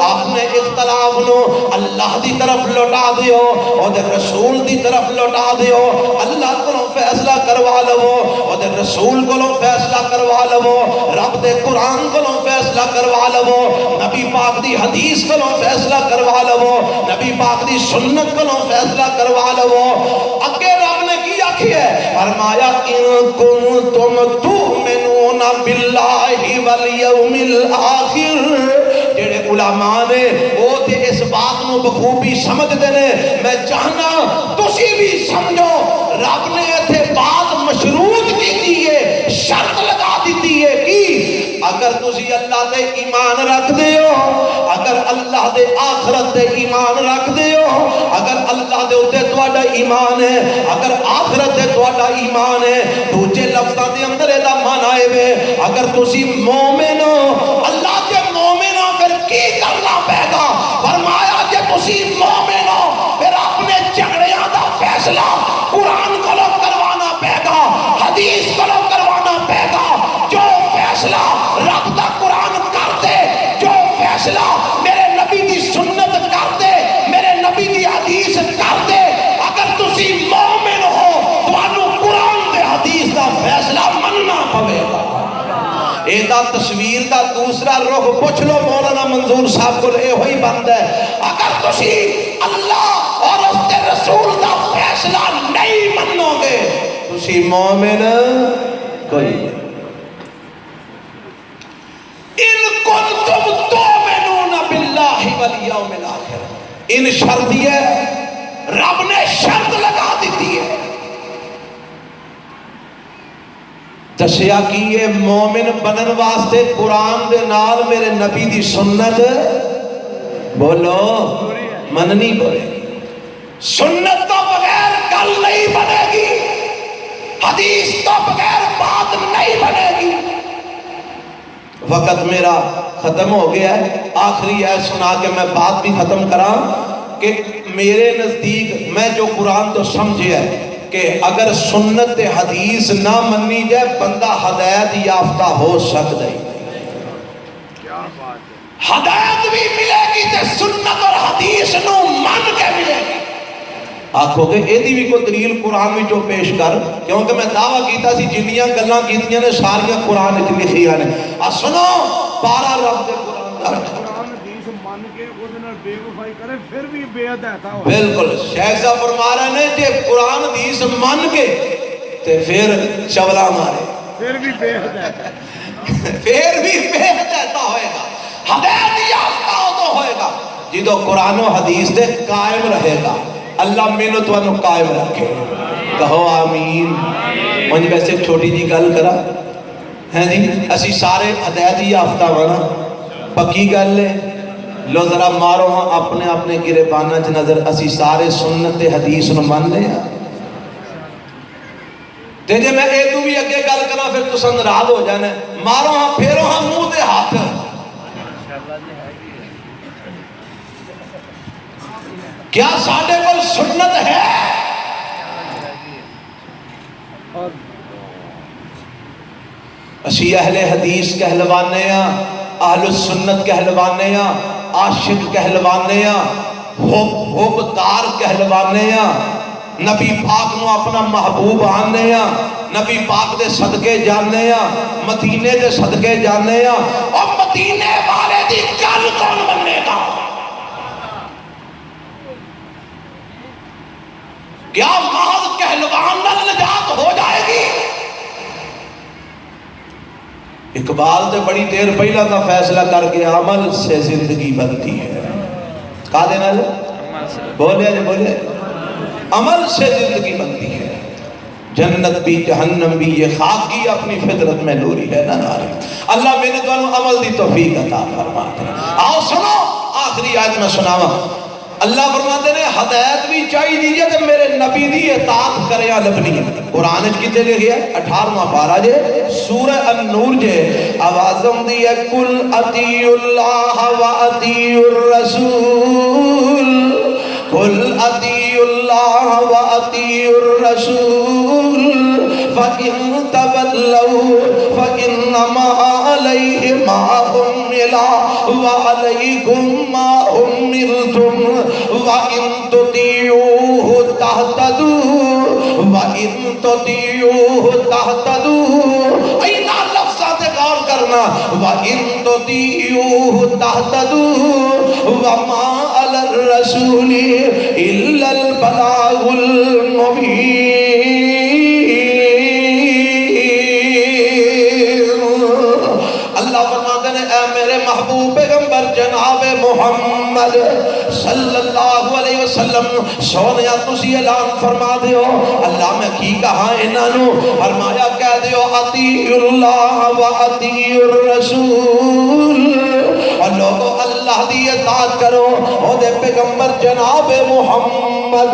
آپ نے اختلاف نو اللہ دی طرف لوٹا دیو اور رسول دی طرف لوٹا دیو، اللہ کو فیصلہ کروا لو اور رسول کو فیصلہ کروا لو، رب دے قرآن کو فیصلہ کروا لو، نبی پاک دی حدیث کو فیصلہ کروا لو، نبی پاک دی سنت کو فیصلہ کروا لو۔ اگے رب نے کی آکھی ہے، فرمایا ان کنتم تؤمنون باللہ والیوم الآخر، جڑے علماء نے وہ تے اس بات نو بخوبی سمجھ دینے، میں چاہنا تسی بھی سمجھو رب نے ایتھے بات مشروط کی دیئے، شرط لگا دیتی ہے کہ اگر تسی اللہ دے ایمان رکھ دیو، اگر اللہ دے آخرت دے ایمان رکھ دیو، اگر اللہ دے اتے توڑا ایمان ہے، اگر آخرت دے توڑا ایمان ہے، دوجے لفظہ دے اندر ایدہ معنی ہے، اگر تسی مومن ہو، اللہ کے مومن ہو پھر کی کرنا پہے گا؟ فرمایا کہ تسی مومن ہو پھر اپنے جھگڑیاں دا فیصلہ قرآن کو لوگ کروانا پہے گا، حدیث کو لوگ کروانا پہے گا، جو فیصلہ رب دا قرآن کرتے، جو فیصلہ میرے نبی دی سنت کرتے، میرے نبی دی حدیث کرتے، اگر تسی مومن ہو تو انو قرآن دے حدیث دا فیصلہ مننا پوے گا۔ ایدہ تصویر دا دوسرا رخ پوچھ لو مولانا منظور صاحب کو لئے ہوئی بند ہے، اگر تسی اللہ اور اس کے رسول دا فیصلہ نہیں منو گے تسی مومن کوئی نہیں۔ ان کنتم تؤمنون باللہ والیوم الآخر، ان شرط یہ رب نے شرط لگا دیتی ہے، دسیا کی یہ مومن بنن واسطے قرآن دے نال میرے نبی دی سنت بولو مننی پڑے گی، سنت تو بغیر گل نہیں بنے گی، حدیث تو بغیر بات نہیں بنے گی۔ وقت میرا ختم ہو گیا ہے، آخری ہے سنا کے میں بات بھی ختم کرا کہ میرے نزدیک میں جو قرآن تو سمجھے ہے کہ اگر سنت حدیث نہ منی جائے بندہ ہدایت یافتہ ہو سکتا ہی ہدایت بھی ملے گی تے سنت اور حدیث نو من کے ملے گی۔ آکھو کہ ایدی بھی کوئی دلیل قرآن میں جو پیش کر، کیونکہ میں دعویٰ کیتا سی جنیاں گلاں کیتیاں نے ساریاں قرآن اچھ لکھیاں نے، سنو بارہ رب دے قرآن مان کے اودھنا بے وفائی کرے پھر بھی بے ہدایتا ہوئے۔ بالکل شیخ صاحب فرما رہے ہیں کہ قرآن حدیث مان کے تے پھر چولا مارے پھر بھی بے ہدایتا پھر بھی بے ہدایتا ہوئے گا، ہدایت یافتہ تو ہوئے گا جدو قرآن و حدیث دے قائم رہے گا۔ اللہ میں تو انہوں قائم رکھے، کہو آمین۔ مجھے ویسے ایک چھوٹی جی گل کرا ہیں جی، اسی سارے ہدایت یافتہ ہونا پکی گل لے لو ذرا مارو ہاں اپنے اپنے گریبانہ چ نظر، اسی سارے سنت حدیث نو مان لے ہاں تے جے میں اے تو بھی اگے گل کرا پھر تو ناراض ہو جانا، مارو ہاں پھیرو ہاں منہ دے ہاتھ، کیا ساڈے کول سنت ہے؟ اسی اہل حدیث کہلوانے ہاں، اہل السنت کہلوانے ہاں، عاشق کہلوانے ہاں، حب دار کہلوانے ہاں، نبی پاک نو اپنا محبوب آنے ہاں، نبی پاک دے صدقے جانے ہاں، مدینے دے صدقے جانے ہاں، اور مدینے والے دی گل کون بننے گا؟ کیا محض کہلوان نجات ہو جائے گی؟ اقبال تے بڑی دیر پہلا کا فیصلہ کر کے عمل سے زندگی بنتی ہے، کہا دینا لے بولے جی بولے، عمل سے زندگی بنتی ہے، جنت بھی جہنم بھی یہ خاک کی اپنی فطرت میں نوری ہے نہ ناری۔ اللہ میں نے تو عمل دی توفیق عطا فرماتے ہیں۔ آؤ سنو آخری آیت میں سناوا، اللہ فرماتے ہیں ہدایت بھی چاہی دیجئے تو میرے نبی دی اطاعت کریاں لبنی ہے۔ قرآن کتے لے گیا 18واں پارہ جے سورہ النور جے آوازم دی ہے کل اطیع اللہ و اطیع الرسول، کل اطیع اللہ و اطیع الرسول فَإِن تَوَلَّوْا فَإِنَّمَا عَلَيْهِ مَا حُمِّلَ وَعَلَيْكُمْ مَا حُمِّلْتُمْ وَإِن تُطِيعُوهُ تَهْتَدُوا وَإِن تُطِيعُوهُ تَهْتَدُوا اینا لفظات غور کرنا وَإِن تُطِيعُوهُ تَهْتَدُوا وَمَا عَلَى الرَّسُولِ إِلَّا الْبَلَاغُ الْمُبِينُ۔ اللہ فرماتے ہیں اے میرے محبوب پیغمبر جناب محمد صلی اللہ علیہ وسلم سونیا تسی اعلان فرما دیو اللہ میں کی کہا انہوں فرمایا کہہ دیو اطیعوا اللہ و اطیعوا الرسول اور لوگو اللہ دی اطاعت کرو اور دے پیغمبر جناب محمد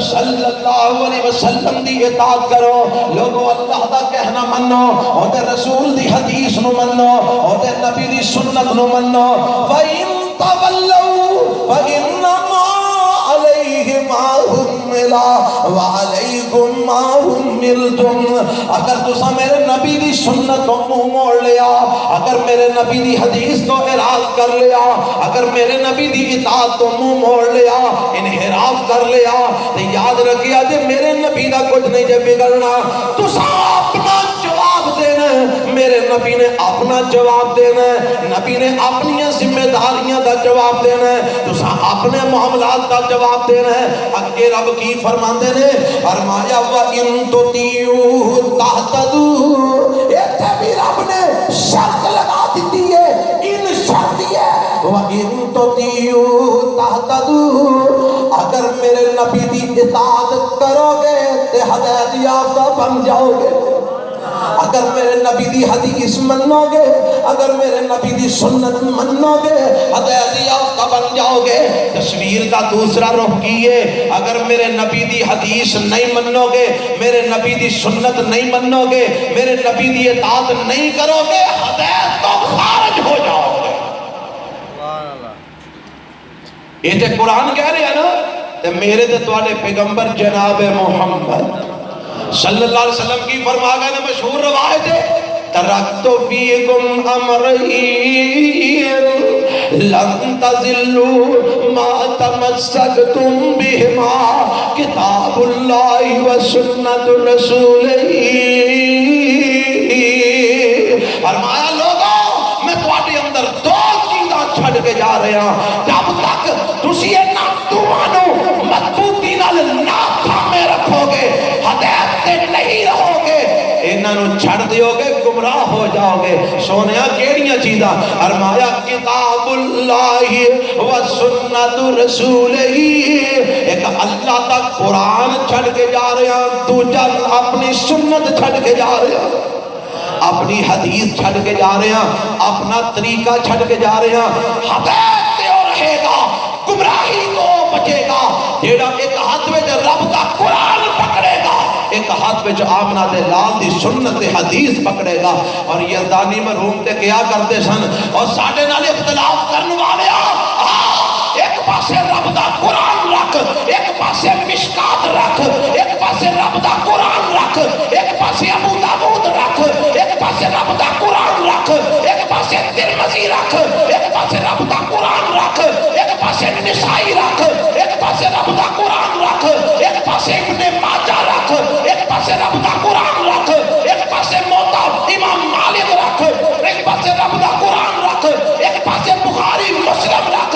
صلی اللہ علیہ وسلم دی اطاعت کرو لوگو اللہ دا کہنا منو اور دے رسول دی حدیث نو منو اور دے نبی دی سنت نو منو وَإِن تَوَلَّوْا فَإِنَّمَا عَلَيْهِ مَا حُمِّلَ وَعَلَيْكُمْ مَا حُمِّلْتُمْ اگر تسا میرے نبی دی سنت کو منہ موڑ لیا اگر میرے نبی دی حدیث کو اعراض کر لیا اگر میرے نبی دی اطاعت کو منہ موڑ لیا انحراف کر لیا تو یاد رکھیا جے میرے نبی دا کچھ نہیں جے بگڑنا تسا اپنا جواب دینا میرے نبی نے اپنا جواب دینا نبی نے اپنی ذمہ داریاں دا جواب دینا تسا اپنے معاملات دا جواب دینا اگے رب کی فرماندے نے فرمایا وَإِن تُطِيعُوهُ تَهْتَدُوا ایتھے بھی رب نے شرط لگا دیتی ہے ان شرط ہے وَإِن تُطِيعُوهُ تَهْتَدُوا اگر میرے نبی دی اطاعت کرو گے تے ہدایت یافتہ بن جاؤ گے اگر میرے نبی دی حدیث منو گے اگر میرے نبی دی سنت منو گے ہدایت یافتہ بن جاؤ گے تصویر کا دوسرا رخ کیے اگر میرے نبی دی حدیث نہیں منو گے میرے نبی دی سنت نہیں منو گے میرے نبی دی اطاعت نہیں کرو گے ہدایت تو خارج ہو جاؤ گے یہ تے قرآن کہہ رہے ہیں نا تے میرے تے تواڈے پیغمبر جناب محمد صلی اللہ علیہ وسلم کی فرما گئے نے مشہور روایت ہے ترکت فیکم امرین لن تزلوا ما تمسکتم بہما کتاب اللہ و سنت رسولہ فرمایا لوگوں میں تواڈے اندر دو چیزاں چھڑ کے جا رہے ہیں جب تک تسی نہ دوانو مضبوطی نال نہ تھامے رکھو گے ہدایت تے نہیں رہو گے انہوں چھڑ دیو گے گمراہ ہو جاؤ گے سونیا کیڑیاں چیزاں فرمایا کتاب اللہ و سنت رسول ہی ایک اللہ تا قرآن چھڑ کے جا رہے ہیں دوجا اپنی سنت چھڑ کے جا رہے ہیں اپنی حدیث چھڑ کے جا رہے ہیں اپنا طریقہ چھڑ کے جا رہے ہیں ہدایت تے رہے گا گمراہی کو بچے گا جیڑا ایک ہاتھ میں رب کا قرآن پکڑے گا ایک ہاتھ میں آمنہ دے لال دی سنت حدیث پکڑے گا اور یزدانی مرحوم تے کیا کرتے سن اور ساڑھے نال اختلاف کرنے والے ایک پاسے رب دا قرآن رکھ ایک پاسے مشکات رکھ ایک پاسے رب دا قرآن رکھ ایک پاسے ابو داؤد رکھ ایک پاسے رب دا قرآن رکھ ایک پاسے ترمذی رکھ ایک پاسے رب دا قرآن رکھ ایک پاسے نسائی رکھ ایک پاسے رب دا قرآن رکھ ایک پاسے ابن ماجہ رکھ ایک پاسے رب دا قرآن رکھ ایک پاسے موتا امام مالک رکھ ایک پاسے رب دا قرآن رکھ ایک پاسے بخاری مسلم رکھ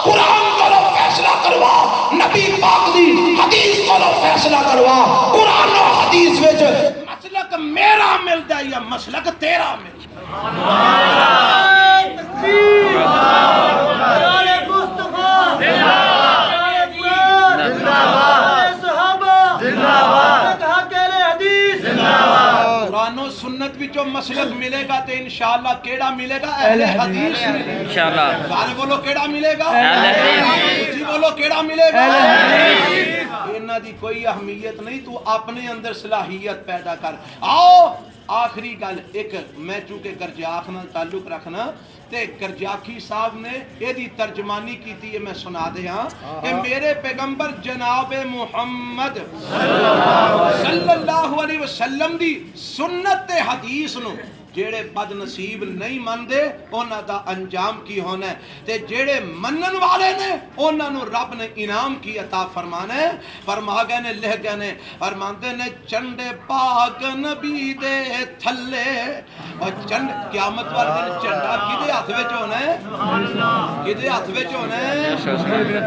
قرآن کو لو فیصلہ کروا نبی پاک دی حدیث کو لو فیصلہ کروا قرآن و حدیث وچ مسلک میرا ملتا ہے یا مسلک تیرا ملتا قرآن و سنت بھی جو مسلک ملے گا تو انشاءاللہ کیڑا ملے گا اہل حدیث انشاءاللہ سارے بولو کیڑا ملے گا اہل حدیث جی بولو کیڑا ملے گا اہل حدیث انہاں دی کوئی اہمیت نہیں تو اپنے اندر صلاحیت پیدا کر آؤ آخری گل ایک میں چونکہ گرجاخ نال تعلق رکھنا تے کرجاکی صاحب نے یہ دی ترجمانی کی تھی، میں سنا دے ہاں کہ میرے پیغمبر جناب محمد صلی اللہ علیہ وسلم دی سنت حدیث نو جیڑے بد نصیب نہیں مندے انہاں دا انجام کی ہونا ہے، تے جیڑے منن والے نے انہاں نو رب نے انعام کی عطا فرمانا ہے۔ فرما گئے نے، لہ گئے نے، فرماندے نے چنڈے پاک نبی دے تھلے، اور چنڈ قیامت والے دن چنڈا کدے ہاتھ وچ ہونا ہے؟ کدے ہاتھ وچ ہونا ہے؟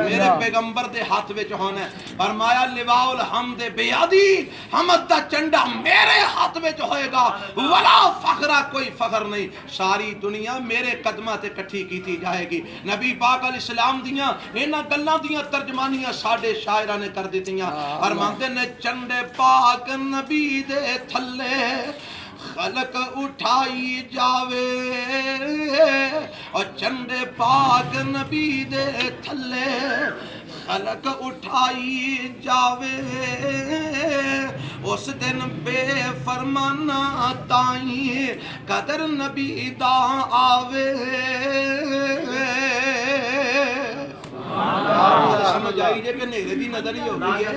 میرے پیغمبر دے ہاتھ وچ ہونا ہے۔ فرمایا لواء الحمد بیادی، حمد دا چنڈا میرے ہاتھ وچ ہوئے گا، ولا فخر، کوئی فخر نہیں، ساری دنیا میرے قدمہ تے کٹھی کیتی جائے گی۔ نبی پاک علیہ السلام دیاں انہاں گلاں دیاں ترجمانیاں ساڈے شاعراں نے کر دتیاں۔ فرماندے نے چنڈے پاک نبی دے تھلے خلق اٹھائی جاوے، اور چنڈے پاک نبی دے تھلے خلق اٹھائی جاوے، اس دن بے فرمانا تائیں قدر نبی دا آوے۔ سمجھ آئی جے کہ نیرے دی نظر ہی ہو گئی ہے۔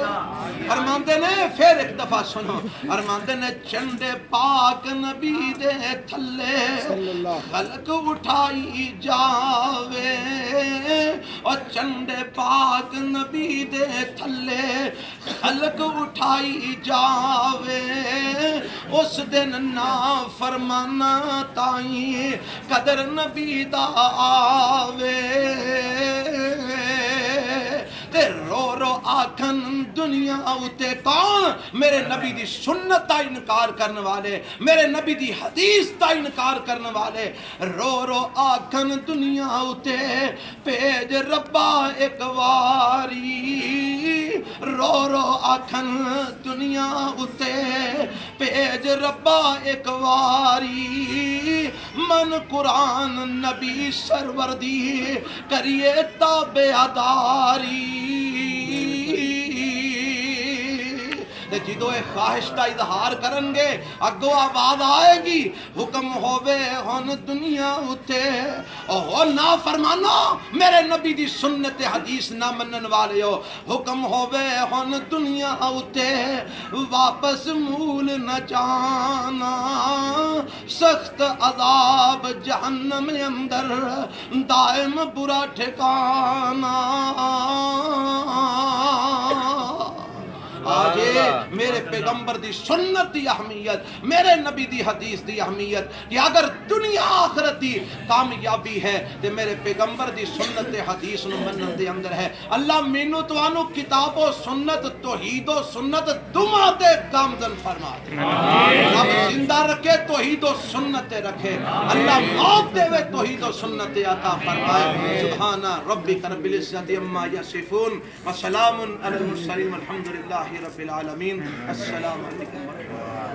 فرماندے نے پھر ایک دفعہ سنو، فرماندے نے چنڈے پاک نبی دے تھلے خلق اٹھائی جاوے، اور چنڈے پاک نبی دے تھلے خلق اٹھائی جاوے، اس دن نا فرمانا تائیں قدر نبی دا آوے، تے رو رو آکھن دنیا اتے کون میرے نبی دی سنت دا انکار کرنے والے، میرے نبی دی حدیث دا انکار کرنے والے، رو رو آکھن دنیا اتے پیج ربا ایک واری، رو رو آکھن دنیا اتے پیج ربا ایک واری، من قرآن نبی سرور دی کریے تابعداری، جدو اے خواہش دا اظہار کرن گے اگو آواز آئے گی، حکم ہووے ہن دنیا اتے او نا فرمانو میرے نبی دی سنت حدیث نہ منن والے ہو، حکم ہووے ہن دنیا اتے واپس مول نہ جانا، سخت عذاب جہنم اندر دائم برا ٹھکانا۔ آجے میرے پیغمبر دی سنت دی اہمیت، میرے نبی دی حدیث دی اہمیت، کہ اگر دنیا آخرت دی کامیابی ہے تو میرے پیغمبر دی سنت حدیث نو منن دے اندر ہے۔ اللہ مینو توانو کتاب و سنت توحید و سنت دماں تے کامزن فرما دے، رب زندہ رکھے توحید و سنت رکھے، اللہ موت دے وے توحید و سنت عطا فرمائے۔ سبحان ربک رب العزت عما یصفون وسلام علی المرسلین والحمد للہ رب العالمین۔ السلام علیکم ورحمۃ اللہ۔